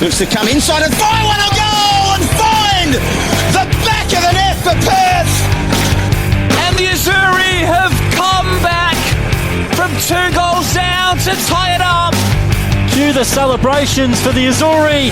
Looks to come inside and fire one a goal and find the back of the net for Perth. And the Azzurri have come back from 2 goals down to tie it up. Cue the celebrations for the Azzurri.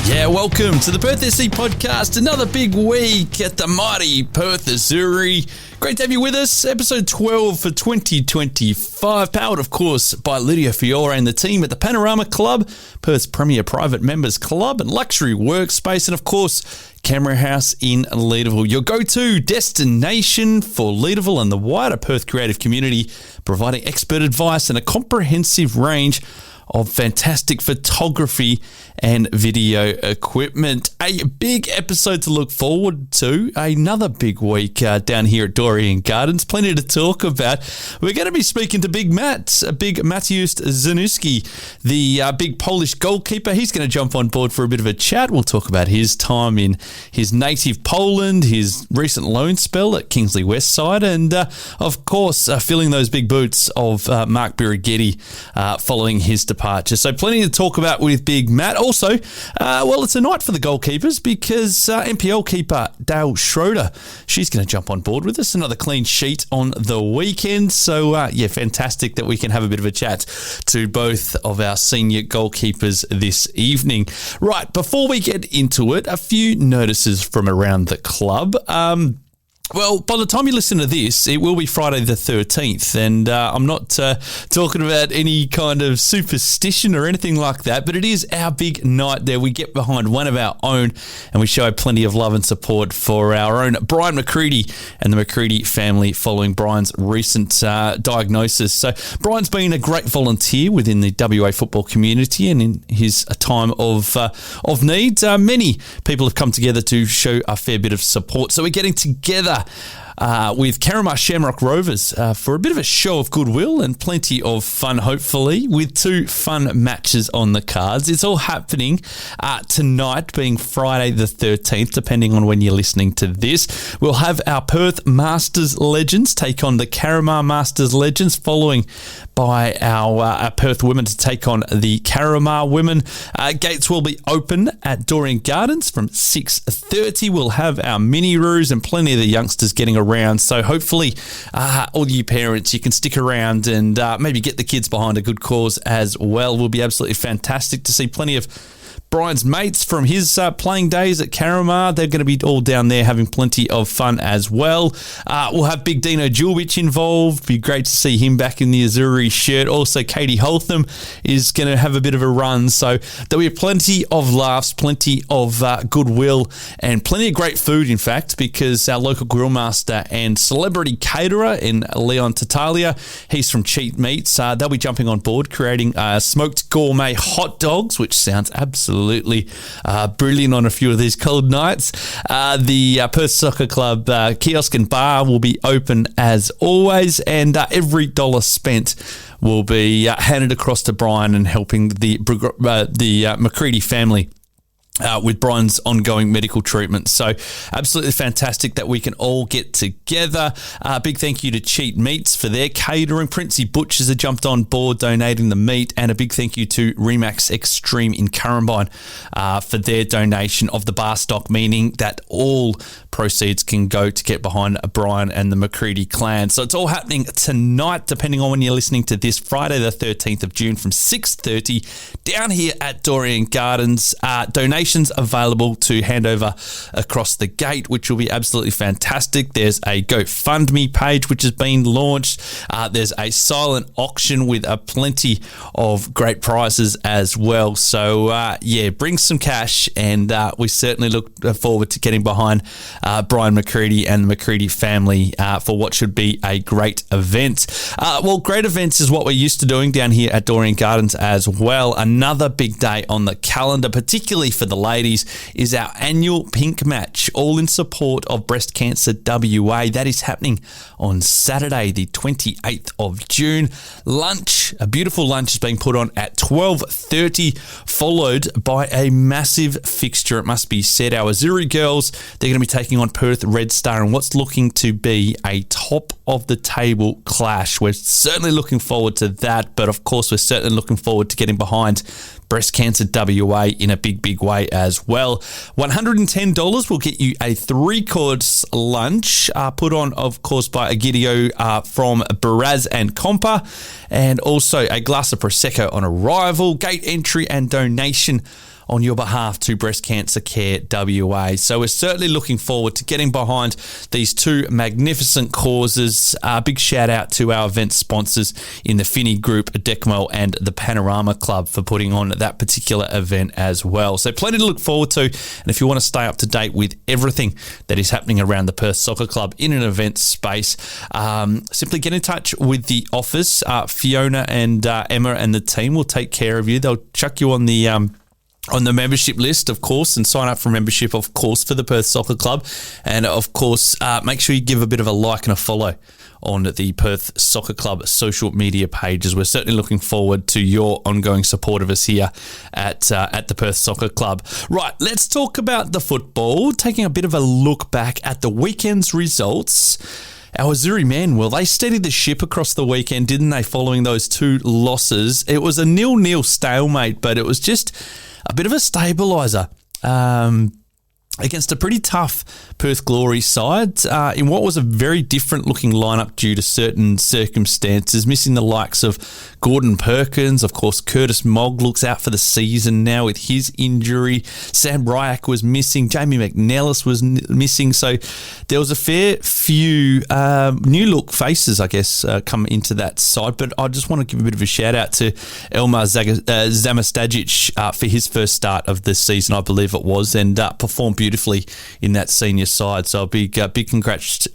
Yeah, welcome to the Perth SC podcast. Another big week at the mighty Perth Azzurri. Great to have you with us. Episode 12 for 2025. Powered, of course, by Lydia Fiore and the team at the Panorama Club, Perth's premier private members club and luxury workspace. And, of course, Camera House in Leederville, your go-to destination for Leederville and the wider Perth creative community, providing expert advice and a comprehensive range of fantastic photography and video equipment. A big episode to look forward to. Another big week down here at Dorrien Gardens. Plenty to talk about. We're going to be speaking to Big Mateusz Zaniewski, the big Polish goalkeeper. He's going to jump on board for a bit of a chat. We'll talk about his time in his native Poland, his recent loan spell at Kingsley Westside, and of course, filling those big boots of Mark Birighitti following his departure. So plenty to talk about with Big Matt. Also, well, it's a night for the goalkeepers because NPL keeper Dayle Schroder, she's going to jump on board with us. Another clean sheet on the weekend. So, yeah, fantastic that we can have a bit of a chat to both of our senior goalkeepers this evening. Right, before we get into it, a few notices from around the club. Well, by the time you listen to this, it will be Friday the 13th, and I'm not talking about any kind of superstition or anything like that, but it is our big night there. We get behind one of our own, and we show plenty of love and support for our own Brian McCready and the McCready family following Brian's recent diagnosis. So Brian's been a great volunteer within the WA football community, and in his time of need, many people have come together to show a fair bit of support. So we're getting together with Carramar Shamrock Rovers for a bit of a show of goodwill and plenty of fun, hopefully, with 2 fun matches on the cards. It's all happening tonight, being Friday the 13th, depending on when you're listening to this. We'll have our Perth Masters legends take on the Carramar Masters legends, following by our Perth women to take on the Carramar women. Gates will be open at Dorrien Gardens from 6:30. We'll have our mini-roos and plenty of the youngsters getting around. So hopefully, all you parents, you can stick around and maybe get the kids behind a good cause as well. Will be absolutely fantastic to see plenty of Brian's mates from his playing days at Carramar. They're going to be all down there having plenty of fun as well. We'll have Big Dino Julwich involved. Be great to see him back in the Azzurri shirt. Also, Katie Holtham is going to have a bit of a run. So there'll be plenty of laughs, plenty of goodwill, and plenty of great food, in fact, because our local grill master and celebrity caterer in Leon Tatalia, he's from Cheat Meats. They'll be jumping on board, creating smoked gourmet hot dogs, which sounds absolutely brilliant on a few of these cold nights. The Perth Soccer Club kiosk and bar will be open as always, and every dollar spent will be handed across to Brian and helping the McCready family with Brian's ongoing medical treatment. So absolutely fantastic that we can all get together. Big thank you to Cheat Meats for their catering. Princey Butchers have jumped on board donating the meat, and a big thank you to Remax Extreme in Currambine for their donation of the bar stock, meaning that all proceeds can go to get behind Brian and the McCready clan. So it's all happening tonight, depending on when you're listening to this, Friday the 13th of June from 6:30 down here at Dorrien Gardens. Donations available to hand over across the gate, which will be absolutely fantastic. There's a GoFundMe page which has been launched. There's a silent auction with plenty of great prizes as well. So yeah, bring some cash, and we certainly look forward to getting behind Brian McCready and the McCready family for what should be a great event. Well, great events is what we're used to doing down here at Dorrien Gardens as well. Another big day on the calendar, particularly for the ladies is our annual Pink Match, all in support of Breast Cancer WA. That is happening on Saturday, the 28th of June. Lunch, a beautiful lunch is being put on at 12:30, followed by a massive fixture, it must be said. Our Azuri girls, they're going to be taking on Perth Red Star and what's looking to be a top-of-the-table clash. We're certainly looking forward to that, but of course we're certainly looking forward to getting behind Breast Cancer WA in a big, big way as well. $110 will get you a 3-course lunch put on, of course, by Egidio from Baraz and Compa, and also a glass of Prosecco on arrival, gate entry and donation on your behalf to Breast Cancer Care WA. So we're certainly looking forward to getting behind these two magnificent causes. Big shout out to our event sponsors in the Finney Group, Decmo and the Panorama Club for putting on that particular event as well. So plenty to look forward to. And if you want to stay up to date with everything that is happening around the Perth Soccer Club in an event space, simply get in touch with the office. Fiona and Emma and the team will take care of you. They'll chuck you on the membership list, of course, and sign up for membership, of course, for the Perth Soccer Club. And, of course, make sure you give a bit of a like and a follow on the Perth Soccer Club social media pages. We're certainly looking forward to your ongoing support of us here at the Perth Soccer Club. Right, let's talk about the football, taking a bit of a look back at the weekend's results. Our Azuri men, well, they steadied the ship across the weekend, didn't they, following those 2 losses? It was a 0-0 stalemate, but it was just a bit of a stabiliser against a pretty tough Perth Glory side in what was a very different looking lineup due to certain circumstances, missing the likes of Gordon Perkins. Of course, Curtis Mogg looks out for the season now with his injury. Sam Ryak was missing. Jamie McNellis was missing. So there was a fair few new look faces, I guess, come into that side. But I just want to give a bit of a shout out to Elmar Zamastajic for his first start of the season, I believe it was, and performed beautifully in that senior side. So a big congrats to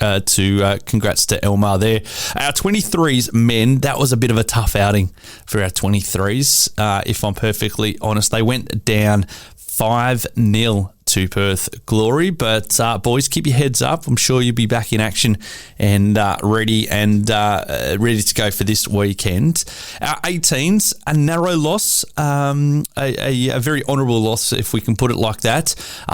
Elmar there. Our 23s men, that was a bit of a tough outing for our 23s. If I'm perfectly honest, they went down 5-0 to Perth Glory, but boys, keep your heads up. I'm sure you'll be back in action and ready to go for this weekend. Our 18s, a narrow loss, a very honourable loss, if we can put it like that.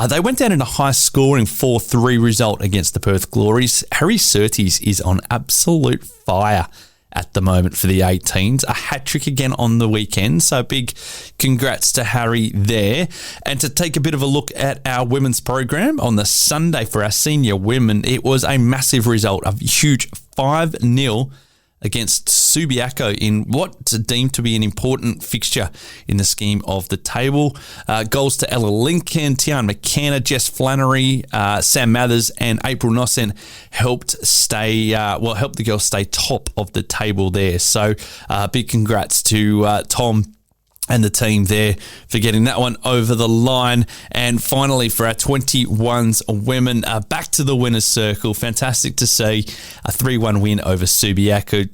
They went down in a high-scoring 4-3 result against the Perth Glories. Harry Surtees is on absolute fire at the moment for the 18s. A hat-trick again on the weekend, so big congrats to Harry there. And to take a bit of a look at our women's program on the Sunday for our senior women, it was a massive result, a huge 5-0 against Subiaco in what's deemed to be an important fixture in the scheme of the table. Goals to Ella Lincoln, Tian McKenna, Jess Flannery, Sam Mathers and April Nossen helped the girls stay top of the table there. So big congrats to Tom and the team there for getting that one over the line. And finally, for our 21s women, back to the winner's circle. Fantastic to see a 3-1 win over Subiaco.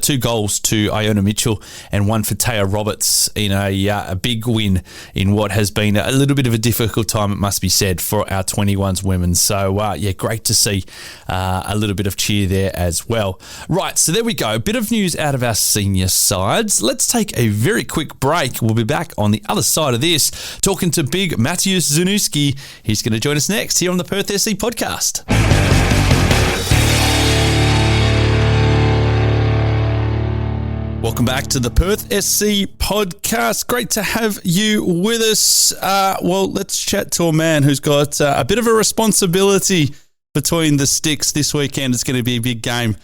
2 goals to Iona Mitchell and 1 for Taya Roberts in a big win in what has been a little bit of a difficult time, it must be said, for our 21s women. So, great to see a little bit of cheer there as well. Right, so there we go. A bit of news out of our senior sides. Let's take a very quick break. We'll be back on the other side of this talking to big Mateusz Zaniewski. He's going to join us next here on the Perth SC podcast. Welcome back to the Perth SC podcast. Great to have you with us. Let's chat to a man who's got a bit of a responsibility between the sticks this weekend. It's going to be a big game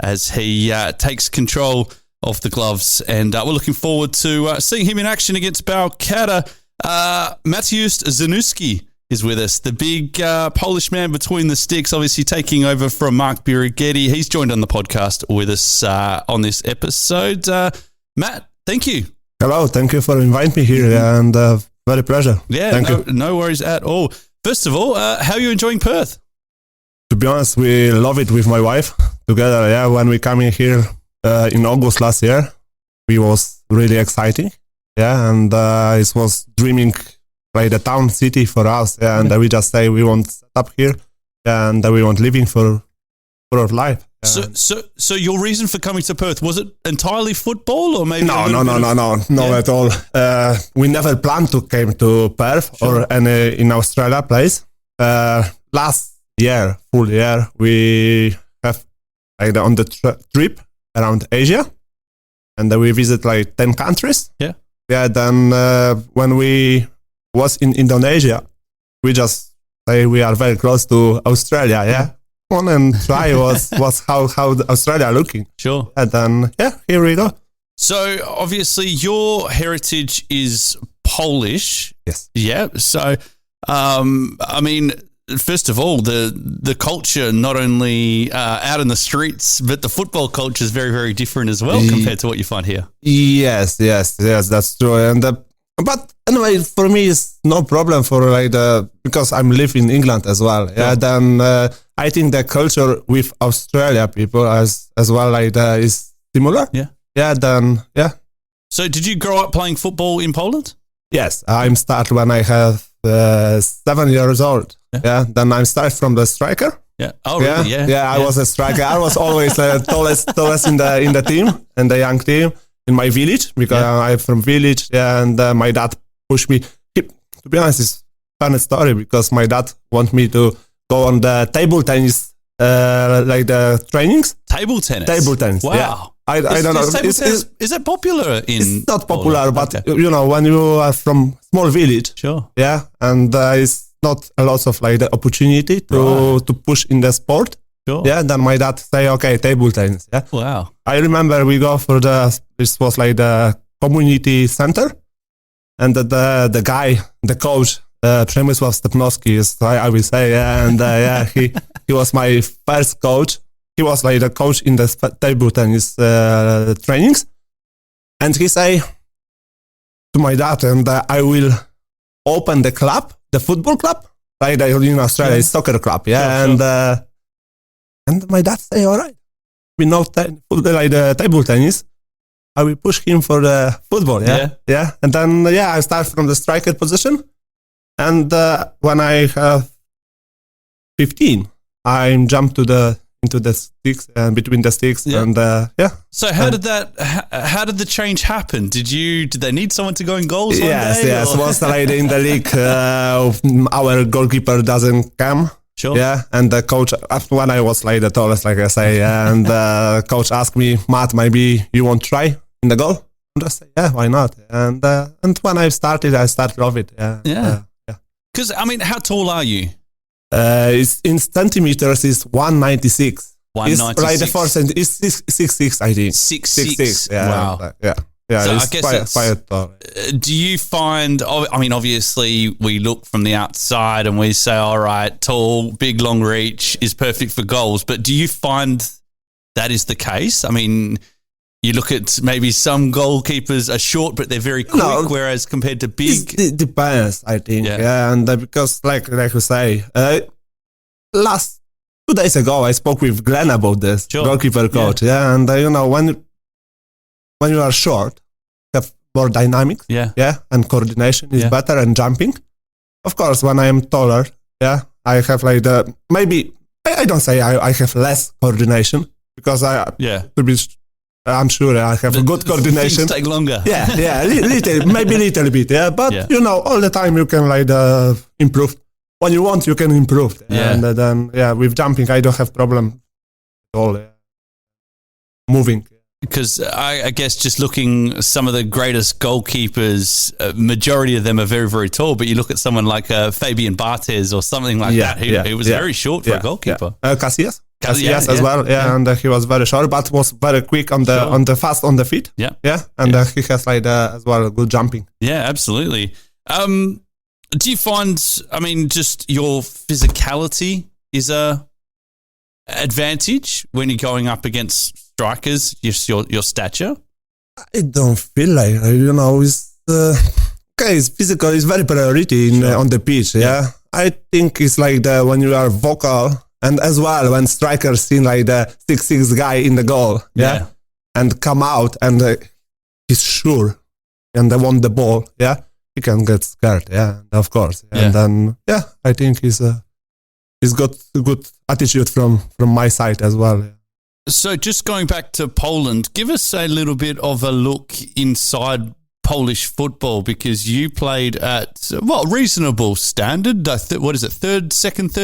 as he takes control of the gloves, and we're looking forward to seeing him in action against Balcata. Mateusz Zaniewski is with us, the big Polish man between the sticks, obviously taking over from Mark Birighetti. He's joined on the podcast with us on this episode. Matt, thank you. Hello, thank you for inviting me here, and very pleasure. Yeah, thank you. No worries at all. First of all, how are you enjoying Perth? To be honest, we love it with my wife together. Yeah, when we came in here in August last year, it was really exciting. Yeah, and it was dreaming like the town city for us, and we just say we want set up here, and we want living for our life. So your reason for coming to Perth, was it entirely football, or maybe No, Yeah. at all. We never planned to come to Perth or any in Australia place. Last year, full year, we have like on the trip around Asia, and we visit like 10 countries. Yeah. Then when we was in Indonesia, we just say we are very close to Australia. Yeah. On and try was how Australia looking. Sure. And then here we go. So obviously your heritage is Polish. Yes. Yeah. So I mean, first of all, the culture, not only out in the streets, but the football culture is very, very different as well compared to what you find here. Yes, that's true. And but anyway, for me, it's no problem for like because I'm live in England as well. Yeah. Then I think the culture with Australia people as well like is similar. Yeah. Yeah. Then So did you grow up playing football in Poland? Yes, I'm start when I have 7 years old. Yeah. Then I start from the striker. Yeah. Oh, really? Yeah. I was a striker. I was always tallest in the team and the young team in my village because I'm from village. Yeah, and my dad pushed me. To be honest, it's a funny story because my dad want me to go on the table tennis, like the trainings. Table tennis. Table tennis. Wow. Yeah. I don't know. Is it popular in? It's not popular, Poland? but you know, when you are from small village, sure. Yeah, and it's not a lot of like the opportunity to push in the sport. Sure. Yeah, then my dad say, okay, table tennis. Yeah. Wow. I remember we go for this was like the community center, and the guy, the coach, Przemysław Stepnowski is, I will say, yeah, and he was my first coach. He was like the coach in the table tennis trainings, and he say to my dad, and I will open the club, the football club, like in Australia, it's soccer club, yeah, sure. And my dad say, all right, we know like the table tennis, I will push him for the football, yeah, and then I start from the striker position, and when I have 15, I jump into the sticks and between the sticks and So how did the change happen? Did they need someone to go in goals one day? Yes. Once like in the league, our goalkeeper doesn't come. Sure. Yeah, and the coach, when I was like the tallest, like I say, and the coach asked me, Matt, maybe you won't try in the goal? And I say, yeah, why not? And when I started love it. Yeah. Because I mean, how tall are you? It's in centimeters is 196. 196. It's like the first it's 6'6", I think. 6'6". Yeah. Wow. Yeah. So it's I guess quite tall. Do you find? I mean, obviously, we look from the outside and we say, "All right, tall, big, long reach is perfect for goals." But do you find that is the case? I mean, you look at maybe some goalkeepers are short, but they're very quick, whereas compared to big, it depends. I think. Yeah, and because like you say, last 2 days ago, I spoke with Glenn about this goalkeeper coach. Yeah, and you know when you are short, you have more dynamics. Yeah, and coordination is better and jumping. Of course, when I am taller, I have like maybe I don't say I have less coordination because I'm sure I have a good coordination. Things take longer. Maybe little bit. Yeah, but you know, all the time you can like improve. When you want, you can improve. And then with jumping, I don't have problem at all. Moving. Because I guess just looking, some of the greatest goalkeepers, majority of them are very, very tall. But you look at someone like Fabian Barthez or something like that, who was very short for a goalkeeper. Casillas as well, and he was very short, but was very quick on the fast on the feet. He has like as well good jumping. Yeah, absolutely. Do you find? I mean, just your physicality is a advantage when you're going up against strikers, just your stature? I don't feel like, you know, it's it's physical, it's very priority on the pitch, I think it's like when you are vocal, and as well when strikers see like the 6'6" guy in the goal, and come out and he's sure and they want the ball, he can get scared. Yeah, of course. Yeah. And then I think he's got a good attitude from my side as well. Yeah. So just going back to Poland, give us a little bit of a look inside Polish football, because you played at, reasonable standard. What is it, third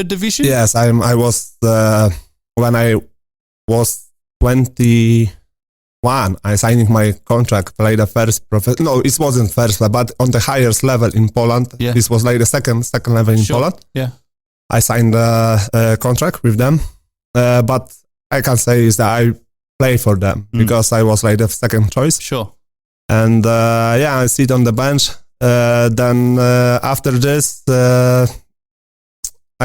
division? Yes, I was, when I was 21, I signed my contract, played the first no, it wasn't first, but on the highest level in Poland. Yeah. This was like the second level in Poland. Yeah. I signed a contract with them, but I can say is that I play for them because I was like the second choice. Sure. And I sit on the bench. Then after this, I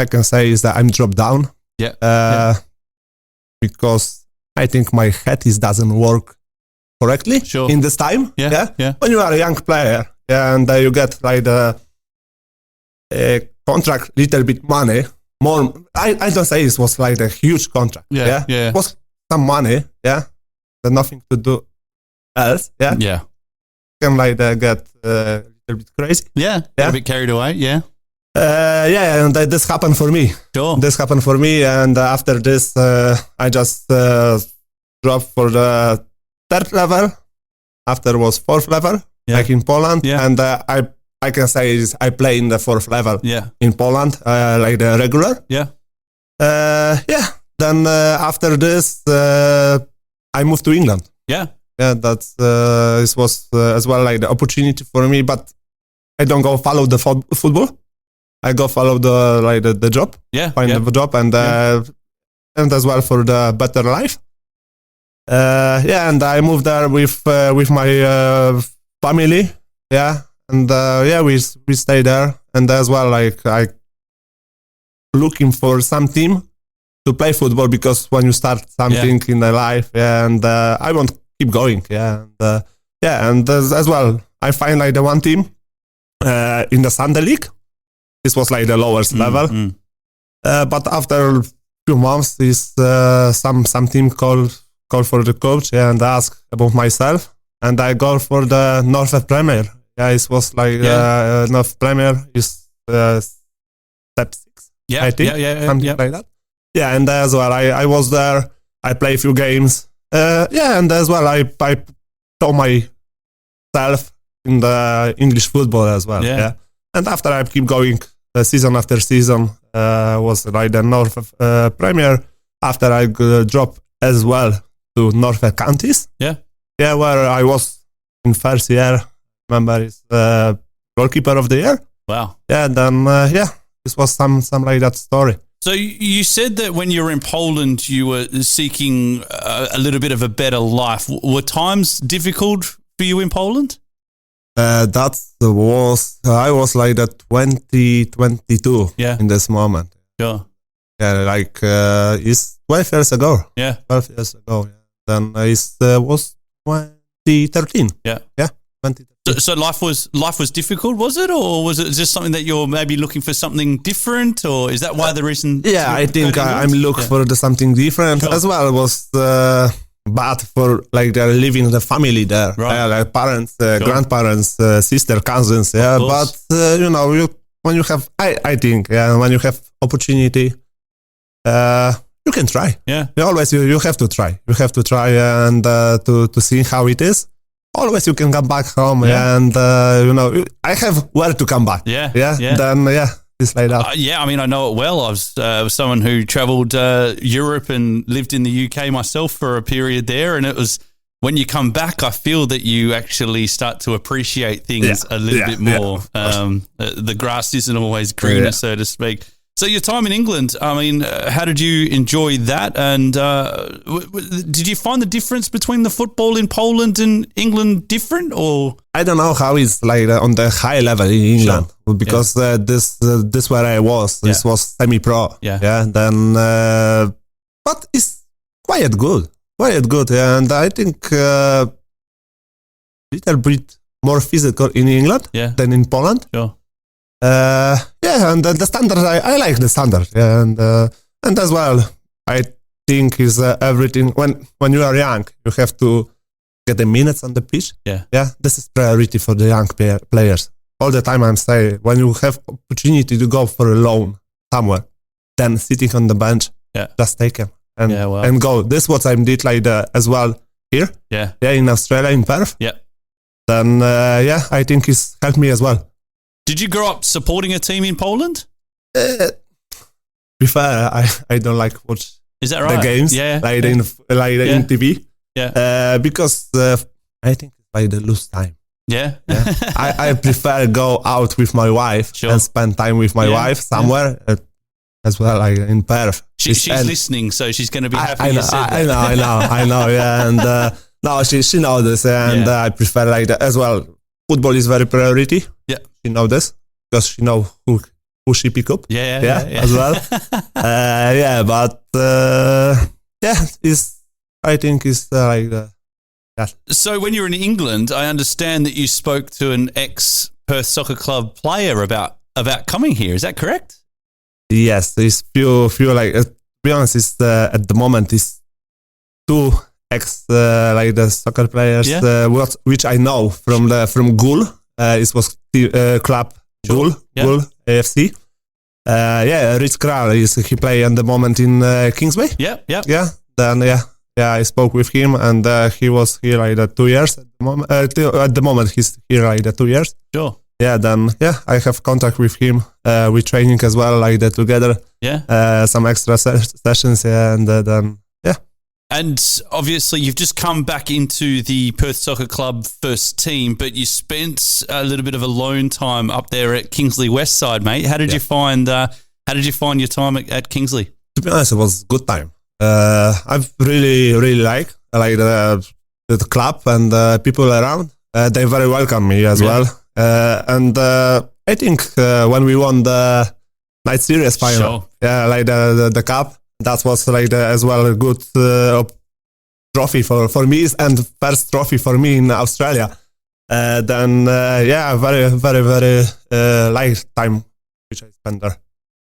can say is that I'm dropped down. Yeah. Because I think my head doesn't work correctly in this time. Yeah. When you are a young player, and you get like the contract, little bit money, more. I don't say it was like a huge contract. Yeah. It was some money. There's nothing to do else. Yeah. Can like get a little bit crazy. Yeah. A bit carried away. Yeah. And this happened for me. Sure. This happened for me, and after this, I just dropped for the third level. After was fourth level, like in Poland, and I can say is I play in the fourth level. In Poland, like the regular. Then after this, I moved to England. That's this was as well like the opportunity for me, but I don't go follow the football. I go follow the job. Find the job and as well for the better life. And I moved there with my family. And we stay there, and as well like I looking for some team to play football, because when you start something in the life, and I want to keep going. And as well I find like the one team in the Sunday League. This was like the lowest level, but after a few months, is some team called for the coach and ask about myself, and I go for the North Premier. It was like North Premier is step 6. I think something like that. And as well I was there. I play a few games. And as well I show myself in the English football as well. And after I keep going season after season, was like the North Premier. After I dropped as well to North Counties. Where I was in first year. Remember, is goalkeeper of the year. Wow. Then this was some like that story. So you said that when you were in Poland, you were seeking a little bit of a better life. Were times difficult for you in Poland? I was like that 2022 in this moment. Sure. Like it's 12 years ago. 12 years ago. Then it was 2013. 2013. So life was difficult, was it, or was it just something that you're maybe looking for something different, or is that why the reason? I think I'm looking for something different as well. It was bad for like they're living the family there, like parents, grandparents, sister, cousins. But when you have, I think, when you have opportunity, you can try. Always you have to try. You have to try and to see how it is. Always you can come back home, and I have where to come back. Then it's like that. I mean, I know it well. I was someone who travelled Europe and lived in the UK myself for a period there, and it was when you come back, I feel that you actually start to appreciate things a little bit more. The grass isn't always greener, so to speak. So your time in England, I mean, how did you enjoy that? And did you find the difference between the football in Poland and England different, or? I don't know how it's like on the high level in England, because this where I was, this was semi-pro. Then, but it's quite good. And I think little bit more physical in England than in Poland. And the standard, I like the standard, and as well, I think is everything. When you are young, you have to get the minutes on the pitch. This is priority for the young players. all the time I'm saying, when you have opportunity to go for a loan somewhere, then sitting on the bench, just take him and go. This is what I did as well here. Yeah, in Australia, in Perth. Yeah. Then I think it's helped me as well. Did you grow up supporting a team in Poland? Prefer I don't like watch. Is that right? The games, in TV. Yeah. Because I think it's like the lose time. Yeah. I prefer go out with my wife and spend time with my wife somewhere as well, like in Perth. She's listening, so she's going to be happy. I know. Yeah, and no, she knows this, and I prefer like that as well. Football is very priority. Yeah, she know this because she know who she pick up. Yeah, as well. But I think it's like that. Yeah. So when you're in England, I understand that you spoke to an ex-Perth Soccer Club player about coming here. Is that correct? Yes, it's few like to be honest, it's at the moment it's two like the soccer players which I know from Goal. It was club Goal AFC. Rich Kral he play at the moment in Kingsway. Yeah. Then I spoke with him, and he was here like 2 years at the moment. At the moment, he's here like 2 years. Sure. Yeah. Then I have contact with him. We training as well like that together. Yeah. Some extra sessions. And then. And obviously, you've just come back into the Perth Soccer Club first team, but you spent a little bit of alone time up there at Kingsley West Side, mate. How did you find? How did you find your time at Kingsley? To be honest, it was a good time. I've really like the club and people around. They very welcome me as well. And I think when we won the night series final, like the cup. That was like as well a good trophy for me and first trophy for me in Australia. Then very light time which I spent there.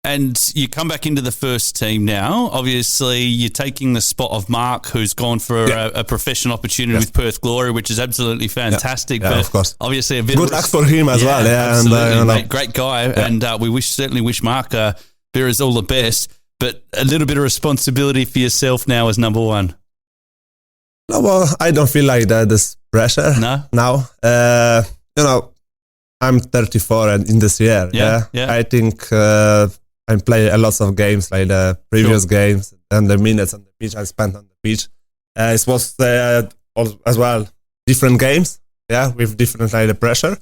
And you come back into the first team now. Obviously, you're taking the spot of Mark, who's gone for a professional opportunity with Perth Glory, which is absolutely fantastic. Yeah, but of course. Obviously, a bit good luck for him as well. Yeah, absolutely, mate. Great guy, and we certainly wish Mark Beers all the best. But a little bit of responsibility for yourself now as number one. No, well, I don't feel like that. This pressure. No. Now, I'm 34 in this year. Yeah. I think I play a lot of games like the previous games and the minutes on the pitch I spent on the pitch. It was as well different games. Yeah, with different like the pressure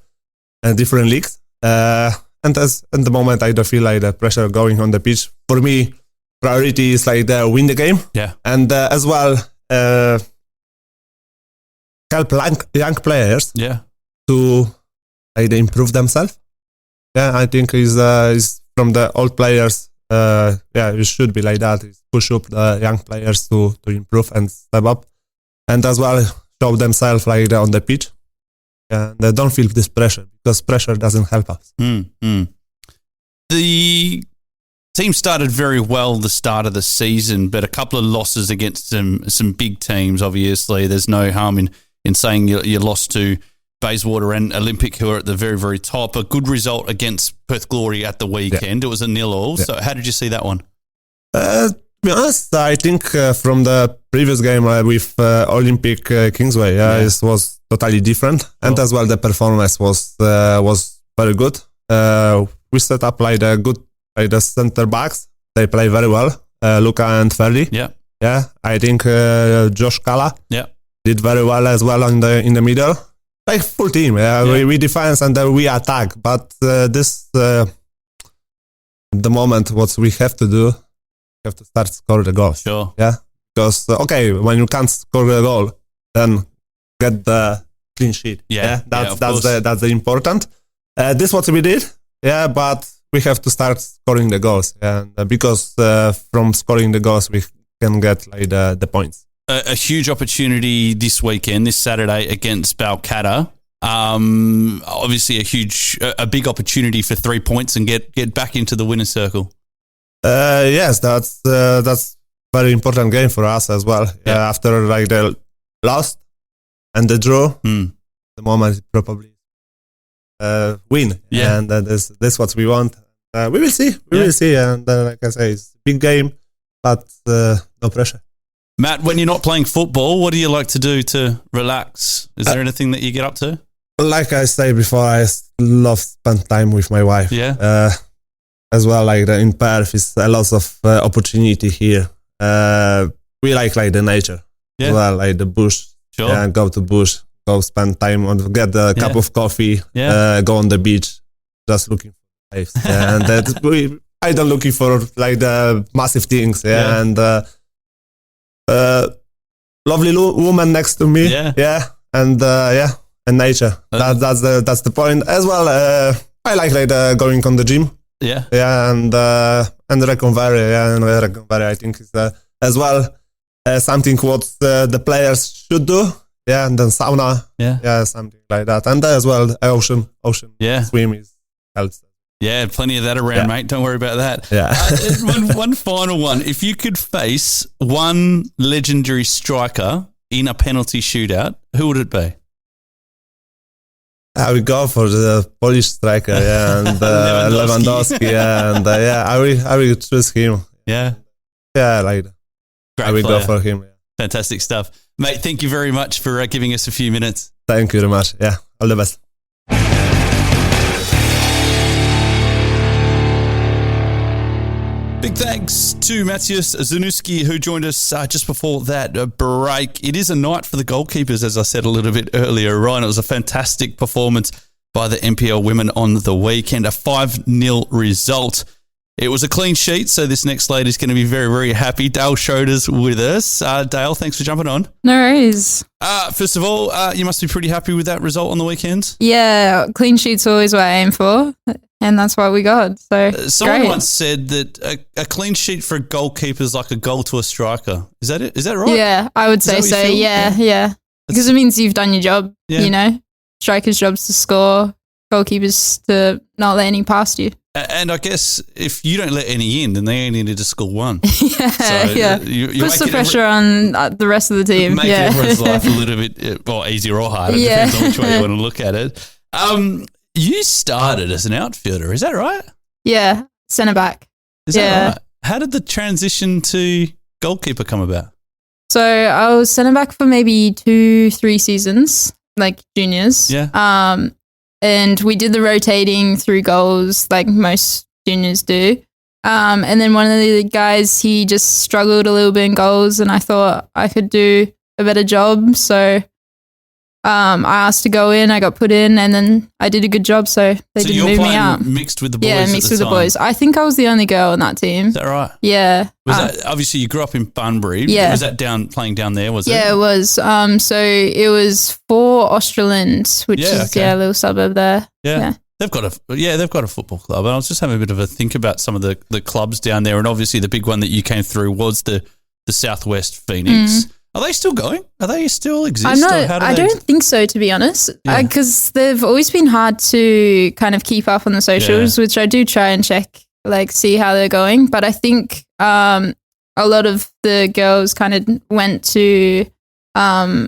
and different leagues. And at the moment, I don't feel like the pressure going on the pitch. For me, priority is like win the game. Yeah. And as well, help young players. Yeah. To like improve themselves. Yeah, I think is from the old players. It should be like that. Is push up the young players to improve and step up, and as well show themselves like on the pitch. Yeah, they don't feel this pressure because pressure doesn't help us. The team started very well the start of the season, but a couple of losses against some big teams. Obviously, there's no harm in saying you lost to Bayswater and Olympic, who are at the very, very top. A good result against Perth Glory at the weekend. It was a 0-0. So how did you see that one? To be honest, I think from the previous game with Olympic Kingsway, it was totally different, and as well the performance was very good. We set up like the center backs. They play very well. Luca and Ferdi. Yeah. I think Josh Kala. Did very well as well in the middle. Like full team. We defense and we attack. But this the moment what we have to do. We have to start score the goals. Sure. Yeah. Because when you can't score the goal, then get the clean sheet. That's the important. This what we did. Yeah, but we have to start scoring the goals. And because from scoring the goals we can get like the points. A huge opportunity this weekend, this Saturday against Balcatta. Obviously a big opportunity for 3 points and get back into the winner's circle. Yes, that's very important game for us as well. Yeah, after like the loss and the draw, the moment probably win. Yeah. And that's what we want. We will see. We will see. And like I say, it's a big game, but no pressure. Matt, when you're not playing football, what do you like to do to relax? Is there anything that you get up to? Like I said before, I love spend time with my wife. Yeah. As well, like in Perth, is a lot of opportunity here. We like the nature. Yeah. As well, like the bush. Sure. Yeah, go to bush, go spend time on, get a cup of coffee, go on the beach, just looking for life. Yeah, and I don't looking for like the massive things. Yeah, and lovely woman next to me. Yeah. And and nature. That's the point as well. I like going on the gym. Yeah. Yeah, and Reconvary. Yeah, and Reconvary I think is as well something what the players should do. Yeah, and then sauna. Yeah, something like that. And as well, ocean. Yeah, swim helps. Yeah, plenty of that around, mate. Don't worry about that. Yeah. One final one. If you could face one legendary striker in a penalty shootout, who would it be? I would go for the Polish striker, and Lewandowski, and I will choose him. Yeah, like that. Great I will player. go for him. Yeah. Fantastic stuff, mate. Thank you very much for giving us a few minutes. Thank you very much. Yeah, all the best. Big thanks to Mateusz Zaniewski, who joined us just before that break. It is a night for the goalkeepers, as I said a little bit earlier, Ryan. It was a fantastic performance by the NPL women on the weekend, a 5-0 result. It was a clean sheet, so this next lady is going to be very, very happy. Dayle Schroder's with us. Dayle, thanks for jumping on. No worries. First of all, you must be pretty happy with that result on the weekend. Yeah, clean sheet's always what I aim for, and that's what we got. So someone great. once said that a clean sheet for a goalkeeper is like a goal to a striker. Is that it? Is that right? Yeah, I would say that what so. you feel? Yeah. Because it means you've done your job. Yeah. You know, strikers' job's to score, goalkeepers to not let any past you. And I guess if you don't let any in, then they only need to score one. Yeah. You Puts the pressure on the rest of the team. Make everyone's life a little bit easier or harder. Yeah. Depends on which way you want to look at it. You started as an outfielder, is that right? Yeah, centre back. Is that right? How did the transition to goalkeeper come about? So I was centre back for maybe 2-3 seasons, like juniors. Yeah. And we did the rotating through goals like most juniors do. And then one of the guys, he just struggled a little bit in goals, and I thought I could do a better job. So I asked to go in, I got put in, and then I did a good job, so they didn't move me out. Mixed with the boys. Yeah, mixed with the boys. I think I was the only girl on that team. Is that right? Yeah. Was that obviously you grew up in Bunbury? Yeah. Was that playing down there? Was it? Yeah, it was. So it was for Australand, which is a little suburb there. Yeah. They've got a football club. And I was just having a bit of a think about some of the clubs down there, and obviously the big one that you came through was the Southwest Phoenix. Are they still going? Are they still exist? I don't think so, to be honest, because they've always been hard to kind of keep up on the socials, which I do try and check, like see how they're going. But I think a lot of the girls kind of went to, I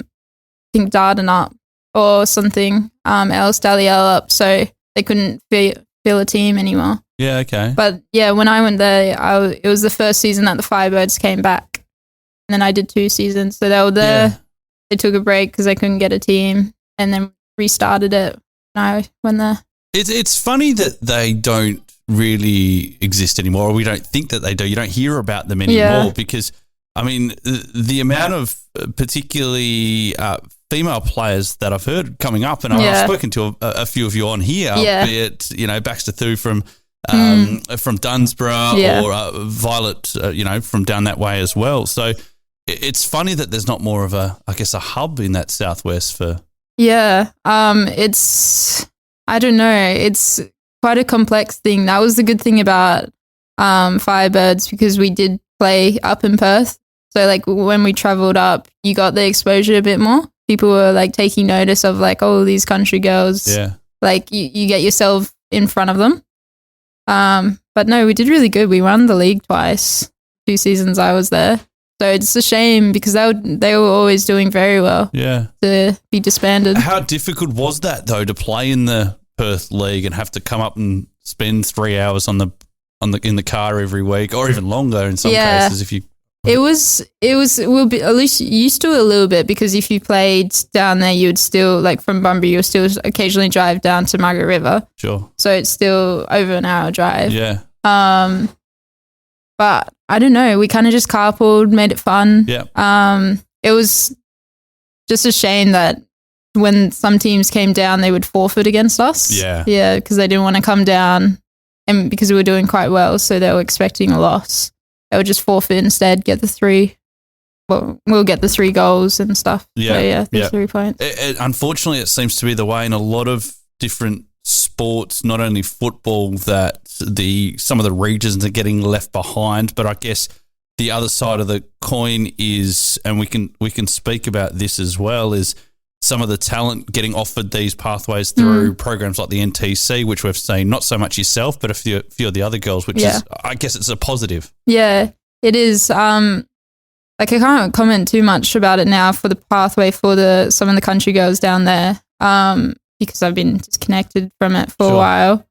think Dardanup or something else, Dayle up, so they couldn't fill a team anymore. Yeah, okay. But yeah, when I went there, it was the first season that the Firebirds came back. And then I did 2 seasons. So they were there. Yeah. They took a break because they couldn't get a team, and then restarted it when I went there. It's funny that they don't really exist anymore, or we don't think that they do. You don't hear about them anymore because, I mean, the amount of particularly female players that I've heard coming up, and I've spoken to a few of you on here, be it, Baxter Thu from Dunsborough or Violet, from down that way as well. So it's funny that there's not more of a hub in that Southwest for. Yeah. I don't know. It's quite a complex thing. That was the good thing about Firebirds, because we did play up in Perth. So like when we traveled up, you got the exposure a bit more. People were like taking notice of like, oh, these country girls. Yeah. Like you get yourself in front of them. But no, we did really good. We won the league twice, 2 seasons I was there. So it's a shame because they were always doing very well. Yeah. To be disbanded. How difficult was that though to play in the Perth League and have to come up and spend 3 hours in the car every week, or even longer in some cases if you. At least used to a little bit, because if you played down there, you would still, like from Bunbury, you'll still occasionally drive down to Margaret River. Sure. So it's still over an hour drive. Yeah. But I don't know, we kind of just carpooled, made it fun. Yeah. It was just a shame that when some teams came down, they would forfeit against us. Yeah. Yeah, because they didn't want to come down, and because we were doing quite well, so they were expecting a loss. They would just forfeit instead, get the 3. Well, we'll get the 3 goals and stuff. Yeah. So, the 3 points. Unfortunately, it seems to be the way in a lot of different sports, not only football, that some of the regions are getting left behind. But I guess the other side of the coin is, and we can speak about this as well, is some of the talent getting offered these pathways through programs like the NTC, which we've seen, not so much yourself, but a few of the other girls, which is, I guess it's a positive. Yeah, it is. Like, I can't comment too much about it now for the pathway for some of the country girls down there, because I've been disconnected from it for a while.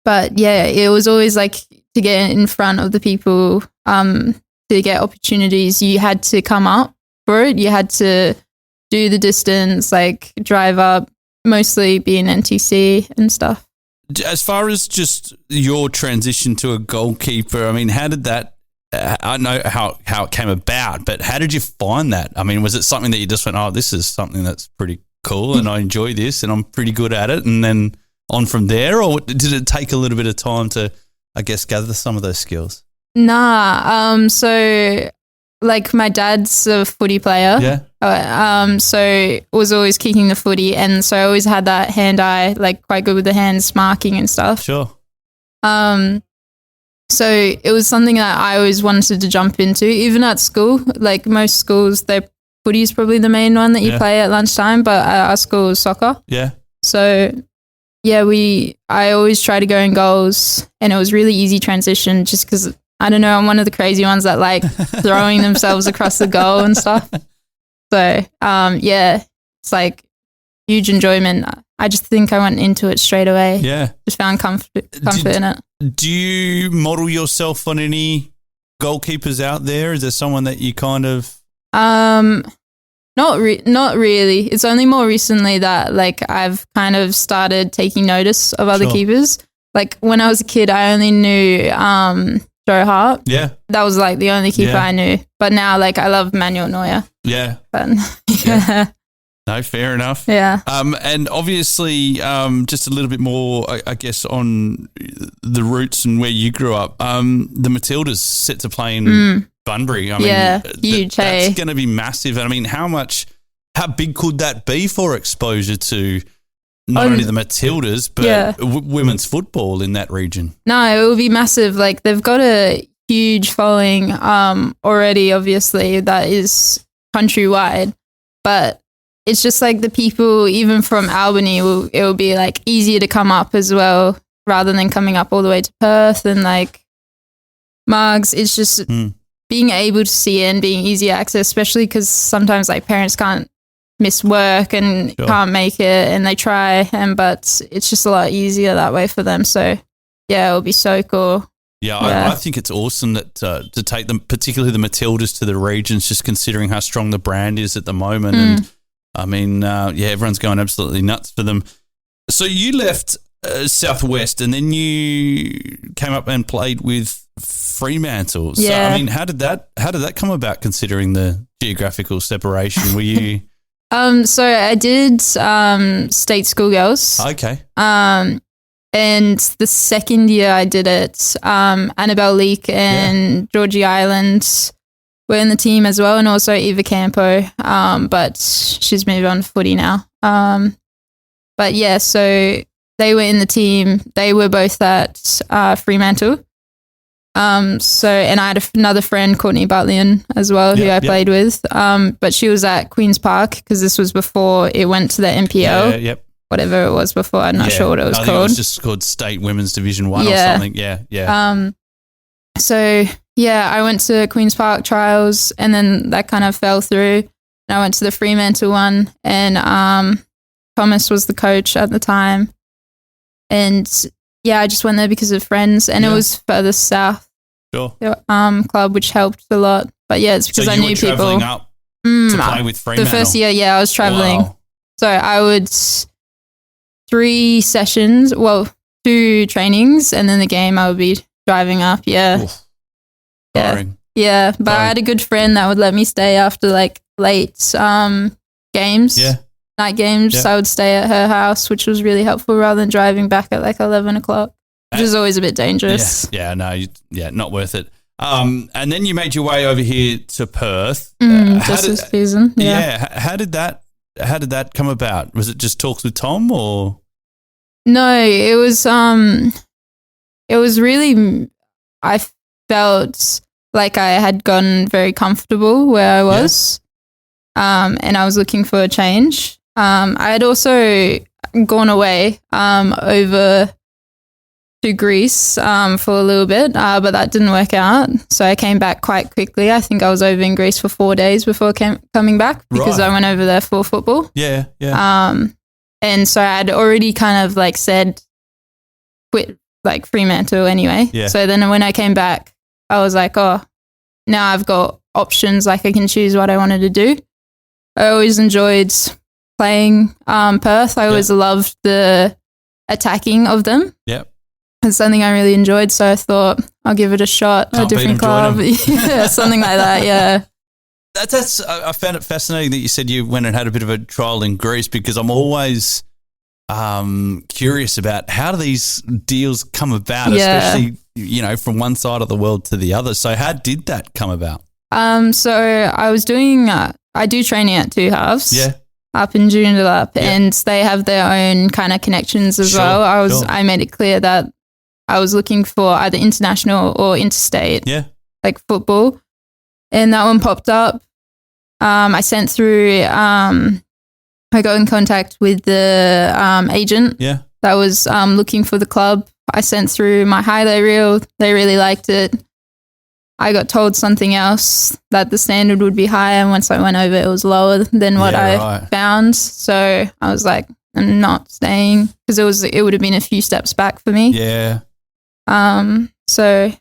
But yeah, it was always like, to get in front of the people, to get opportunities, you had to come up for it. You had to do the distance, like drive up, mostly be in NTC and stuff. As far as just your transition to a goalkeeper, I mean, how did that, I know how it came about, but how did you find that? I mean, was it something that you just went, oh, this is something that's pretty cool and I enjoy this and I'm pretty good at it, and then on from there? Or did it take a little bit of time to, I guess, gather some of those skills? Nah. So like my dad's a footy player. Yeah. So was always kicking the footy, and so I always had that hand-eye, like quite good with the hands, marking and stuff. Sure. So it was something that I always wanted to jump into, even at school. Like most schools, their footy is probably the main one that you play at lunchtime, but at our school was soccer. Yeah. So yeah, I always try to go in goals, and it was really easy transition, just because, I don't know, I'm one of the crazy ones that like throwing themselves across the goal and stuff. So yeah, it's like huge enjoyment. I just think I went into it straight away. Yeah. Just found comfort in it. Do you model yourself on any goalkeepers out there? Is there someone that you kind of... Not really. It's only more recently that like I've kind of started taking notice of other keepers. Like when I was a kid, I only knew Joe Hart. Yeah. That was like the only keeper I knew. But now like I love Manuel Neuer. Yeah. But, yeah. No, fair enough. Yeah. And obviously, just a little bit more, I guess, on the roots and where you grew up. The Matildas set to play in Bunbury. I mean, huge. That's going to be massive. I mean, how big could that be for exposure to not only the Matildas, but women's football in that region? No, it will be massive. Like they've got a huge following already, obviously, that is countrywide. But it's just like the people, even from Albany, it will be like easier to come up as well, rather than coming up all the way to Perth and like Margs. It's just being able to see it and being easy access, especially because sometimes like parents can't miss work and can't make it, and they try, but it's just a lot easier that way for them. So yeah, it'll be so cool. Yeah, I think it's awesome that to take them, particularly the Matildas, to the regions, just considering how strong the brand is at the moment. And I mean, everyone's going absolutely nuts for them. So you left Southwest, and then you came up and played with Fremantle. So I mean, how did that come about, considering the geographical separation? Were you? So I did state schoolgirls. Okay. And the second year I did it, Annabelle Leake and Georgie Island were in the team as well, and also Eva Campo, but she's moved on to footy now. But yeah, so they were in the team. They were both at Fremantle. So, and I had another friend, Courtney Bartleyan, as well, who I played with. But she was at Queen's Park, because this was before it went to the NPL. Whatever it was before. I'm not sure what it was called. It was just called State Women's Division 1 or something. Yeah. So yeah, I went to Queen's Park trials, and then that kind of fell through. And I went to the Fremantle one, and Thomas was the coach at the time. And yeah, I just went there because of friends, and it was further south. Sure. Club, which helped a lot. But yeah, it's because I knew people. traveling up to play with Fremantle? The first year, yeah, I was traveling. Wow. So I would 3 sessions, 2 trainings, and then the game I would be driving up. Yeah. Oof. Boring. Yeah. But I had a good friend that would let me stay after like late games. Yeah. Night games. Yeah. So I would stay at her house, which was really helpful rather than driving back at like 11 o'clock, which is always a bit dangerous. Yeah. Not worth it. And then you made your way over here to Perth. Just this season. Yeah. How did that come about? Was it just talks with Tom or? No, it was really, I felt like I had gotten very comfortable where I was. And I was looking for a change. I had also gone away over to Greece for a little bit, but that didn't work out. So I came back quite quickly. I think I was over in Greece for 4 days before coming back because I went over there for football. Yeah, yeah. And so I had already kind of like said quit like Fremantle anyway. Yeah. So then when I came back, I was like, oh, now I've got options. Like I can choose what I wanted to do. I always enjoyed playing Perth. I always loved the attacking of them. Yep. It's something I really enjoyed. So I thought I'll give it a shot. Can't a different club. Yeah, something like that. Yeah. That's. I found it fascinating that you said you went and had a bit of a trial in Greece, because I'm always curious about how do these deals come about, especially from one side of the world to the other. So how did that come about? So I was doing. I do training at Two Halves. Yeah. Up in Joondalup, and they have their own kind of connections as well. I made it clear that I was looking for either international or interstate, like football, and that one popped up. I sent through. I got in contact with the agent. That was looking for the club. I sent through my highlight reel. They really liked it. I got told something else, that the standard would be higher, and once I went over, it was lower than what I found. So I was like, I'm not staying, because it would have been a few steps back for me. Yeah. So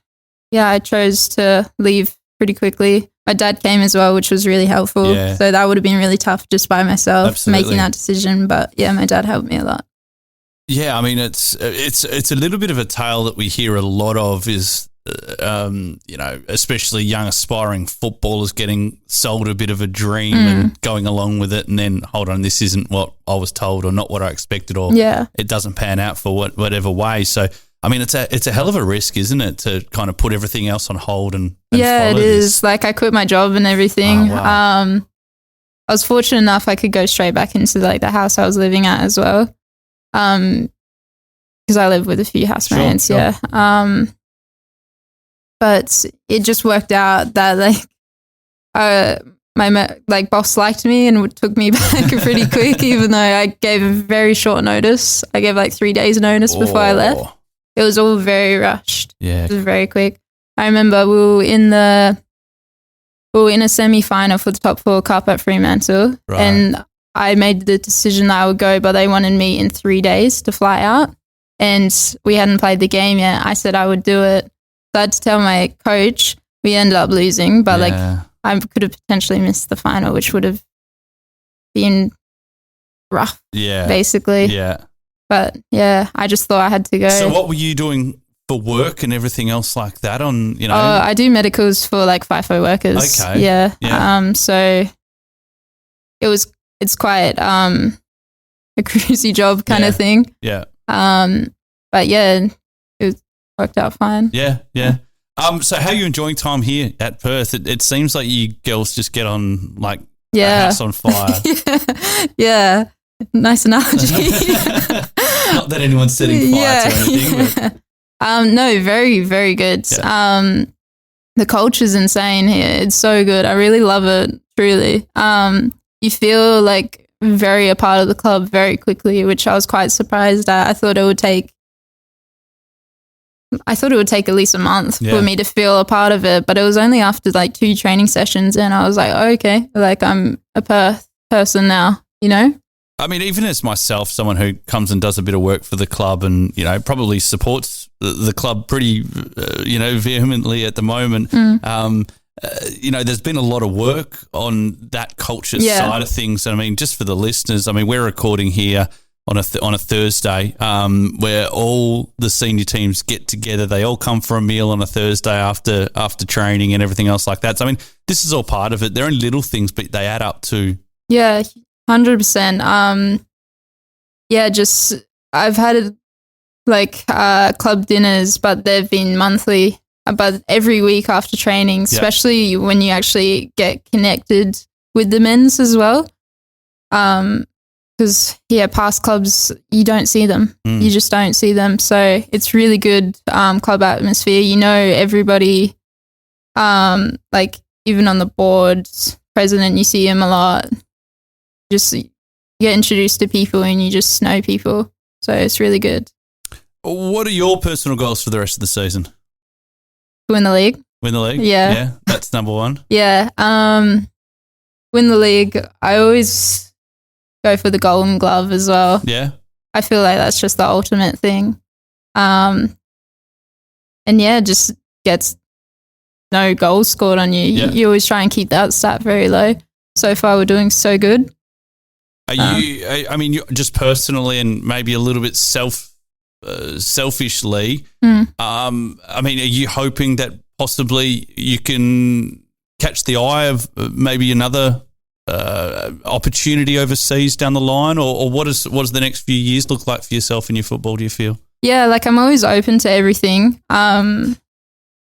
yeah, I chose to leave pretty quickly. My dad came as well, which was really helpful. Yeah. So that would have been really tough just by myself making that decision. But yeah, my dad helped me a lot. Yeah, I mean, it's a little bit of a tale that we hear a lot of is, especially young aspiring footballers getting sold a bit of a dream and going along with it, and then, hold on, this isn't what I was told or not what I expected, or it doesn't pan out for whatever way. So, I mean, it's a hell of a risk, isn't it, to kind of put everything else on hold and yeah, follow it this. is. Like I quit my job and everything. Oh, wow. I was fortunate enough I could go straight back into like the house I was living at as well. Because I live with a few housemates, yeah. But it just worked out that my boss liked me and took me back pretty quick, even though I gave a very short notice. I gave like 3 days notice before I left. It was all very rushed. Yeah. It was very quick. I remember we were in a semi-final for the top 4 cup at Fremantle, and I made the decision that I would go, but they wanted me in 3 days to fly out, and we hadn't played the game yet. I said I would do it. So I had to tell my coach. We ended up losing, but I could have potentially missed the final, which would have been rough. Yeah, basically. Yeah, but yeah, I just thought I had to go. So what were you doing for work and everything else like that? I do medicals for like FIFO workers. Okay. Yeah. So it's quite a cruisy job kind of thing. Yeah. But yeah, it worked out fine. Yeah. So how are you enjoying time here at Perth? It seems like you girls just get on like a house on fire. Yeah. Nice analogy. Not that anyone's setting fire to anything. But. No, very, very good. Yeah. The culture's insane here. It's so good. I really love it, truly. You feel like very a part of the club very quickly, which I was quite surprised at. I thought it would take at least a month for me to feel a part of it, but it was only after like 2 training sessions, and I was like, oh, okay, like I'm a Perth person now, you know? I mean, even as myself, someone who comes and does a bit of work for the club and, probably supports the club pretty, vehemently at the moment, there's been a lot of work on that culture side of things. I mean, just for the listeners, I mean, we're recording here on a Thursday where all the senior teams get together. They all come for a meal on a Thursday after training and everything else like that. So, I mean, this is all part of it. They're only little things, but they add up to... Yeah, 100%. Just I've had club dinners, but they've been monthly, but every week after training, especially when you actually get connected with the men's as well. Because past clubs, you don't see them. You just don't see them. So it's really good club atmosphere. You know everybody, even on the board, president, you see him a lot. Just get introduced to people and you just know people. So it's really good. What are your personal goals for the rest of the season? Win the league. Win the league? Yeah. That's number one. Yeah. Win the league. I always go for the golden glove as well. Yeah. I feel like that's just the ultimate thing. Just gets no goals scored on you. Yeah. You always try and keep that stat very low. So far, we're doing so good. Are you? I mean, just personally, and maybe a little bit selfishly. I mean, are you hoping that possibly you can catch the eye of maybe another opportunity overseas down the line, or what does the next few years look like for yourself in your football? Do you feel? Yeah, I'm always open to everything. I'm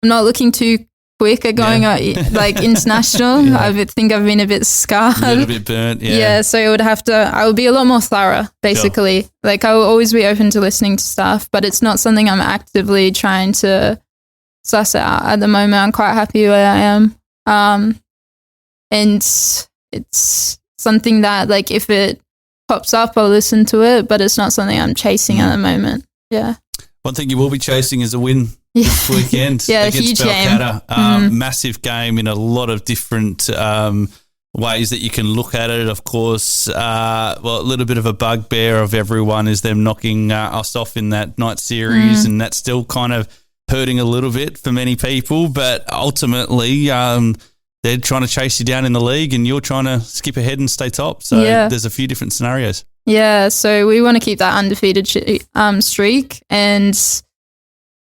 not looking too quick at going international. Yeah. I think I've been a bit scarred. A little bit burnt, yeah. Yeah, so I would be a lot more thorough, basically. Sure. I will always be open to listening to stuff, but it's not something I'm actively trying to suss out at the moment. I'm quite happy where I am. And it's something that, if it pops up, I'll listen to it, but it's not something I'm chasing at the moment. Yeah. One thing you will be chasing is a win this weekend against huge Balcatta. game. Massive game in a lot of different ways that you can look at it. Of course, a little bit of a bugbear of everyone is them knocking us off in that night series, and that's still kind of hurting a little bit for many people. But ultimately, they're trying to chase you down in the league and you're trying to skip ahead and stay top. So there's a few different scenarios. Yeah, so we want to keep that undefeated streak, and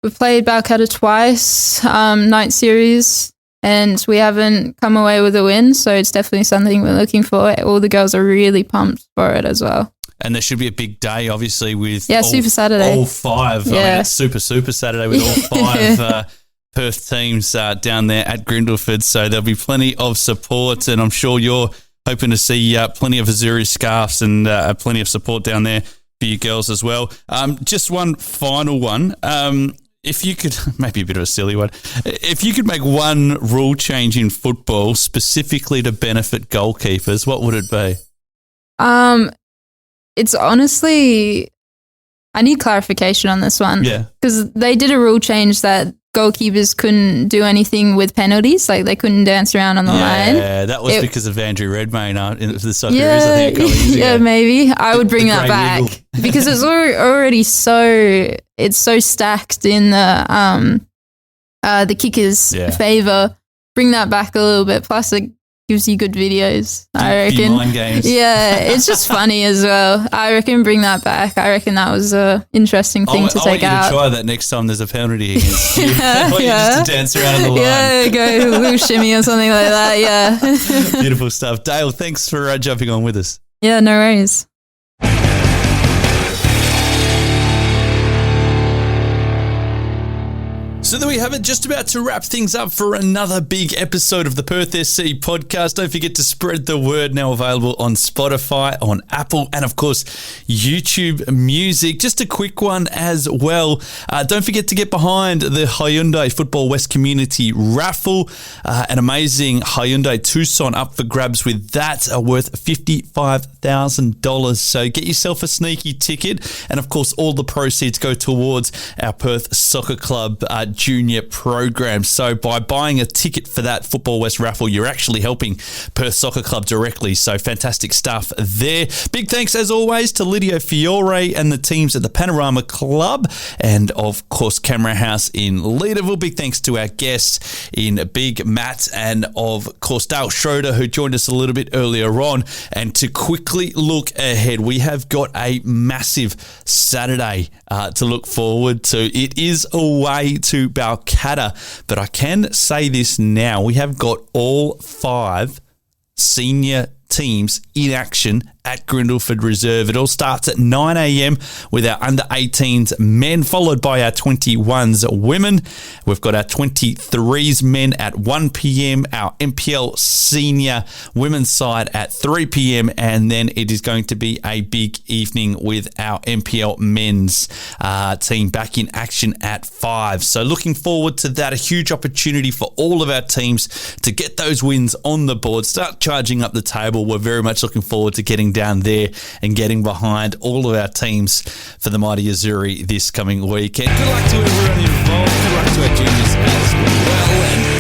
we played Balcatta twice, night series, and we haven't come away with a win, so it's definitely something we're looking for. All the girls are really pumped for it as well. And there should be a big day, obviously, with Super Saturday. All five. Yeah. I mean, it's Super Saturday with all five Perth teams down there at Grindleford, so there'll be plenty of support, and I'm sure you're hoping to see plenty of Azuri scarves and plenty of support down there for you girls as well. Just one final one. If you could, maybe a bit of a silly one, if you could make one rule change in football specifically to benefit goalkeepers, what would it be? It's honestly, I need clarification on this one. Yeah. Because they did a rule change that goalkeepers couldn't do anything with penalties, they couldn't dance around on the line. Yeah, that was because of Andrew Redmayne in the Socceroos, I think, a couple of years ago. Yeah, maybe. I would bring that back because it's already so stacked in the kickers' favour. Bring that back a little bit. Plus, it gives you good videos, I reckon. Mind games. Yeah, it's just funny as well. I reckon bring that back. I reckon that was a interesting thing to take out. I want you to try that next time there's a penalty against you. I want you just to dance around on the line. Yeah, go a little shimmy or something like that, yeah. Beautiful stuff. Dayle, thanks for jumping on with us. Yeah, no worries. So there we have it, just about to wrap things up for another big episode of the Perth SC podcast. Don't forget to spread the word, now available on Spotify, on Apple, and of course, YouTube Music. Just a quick one as well. Don't forget to get behind the Hyundai Football West Community Raffle. An amazing Hyundai Tucson up for grabs with that, worth $55,000. So get yourself a sneaky ticket. And of course, all the proceeds go towards our Perth Soccer Club junior program. So by buying a ticket for that Football West raffle, you're actually helping Perth Soccer Club directly. So fantastic stuff there. Big thanks, as always, to Lydia Fiore and the teams at the Panorama Club and, of course, Camera House in Leaderville. Big thanks to our guests in Big Matt and, of course, Dayle Schroder, who joined us a little bit earlier on. And to quickly look ahead, we have got a massive Saturday to look forward to. It is away to Balcatta, but I can say this now. We have got all 5 senior teams in action at Grindleford Reserve. It all starts at 9 a.m. with our under-18s men, followed by our 21s women. We've got our 23s men at 1 p.m, our NPL senior women's side at 3 p.m, and then it is going to be a big evening with our NPL men's team back in action at 5. So looking forward to that. A huge opportunity for all of our teams to get those wins on the board, start charging up the table. We're very much looking forward to getting down there and getting behind all of our teams for the mighty Azzurri this coming weekend. Good luck to everyone involved. Good luck to our juniors as well. And